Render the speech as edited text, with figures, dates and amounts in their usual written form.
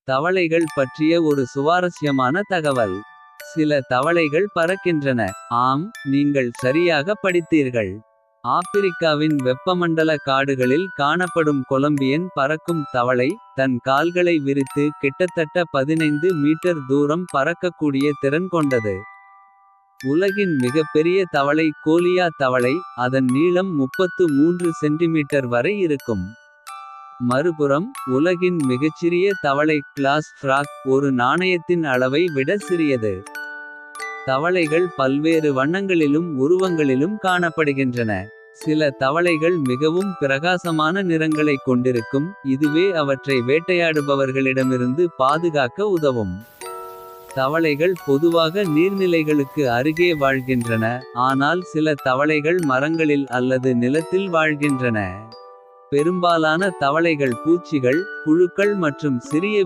தவளைகள் பற்றிய ஒரு சுவாரஸ்யமான தகவல். சில தவளைகள் பறக்கின்றன. ஆம், நீங்கள் சரியாக படித்தீர்கள். ஆப்பிரிக்காவின் வெப்பமண்டல காடுகளில் காணப்படும் கொலம்பியன் பறக்கும் தவளை. தன் கால்களை விரித்து கிட்டத்தட்ட 15 மீட்டர் தூரம் பறக்கக்கூடிய திறன் கொண்டது. உலகின் மிகப்பெரிய தவளை கோலியா தவளை. அதன் நீளம் 33 சென்டிமீட்டர் வரை இருக்கும். மறுபுறம், உலகின் மிகச்சிறிய தவளை கிளாஸ் ஃப்ராக் ஒரு நாணயத்தின் அளவை விட சிறியது. தவளைகள் பல்வேறு வண்ணங்களிலும் உருவங்களிலும் காணப்படுகின்றன. சில தவளைகள் மிகவும் பிரகாசமான நிறங்களைக் கொண்டிருக்கும். இதுவே அவற்றை வேட்டையாடுபவர்களிடமிருந்து பாதுகாக்க உதவும். தவளைகள் பொதுவாக நீர்நிலைகளுக்கு அருகே வாழ்கின்றன. ஆனால் சில தவளைகள் மரங்களில் அல்லது நிலத்தில் வாழ்கின்றன. பெரும்பாலான தவளைகள் பூச்சிகள், புழுக்கள் மற்றும் சிறிய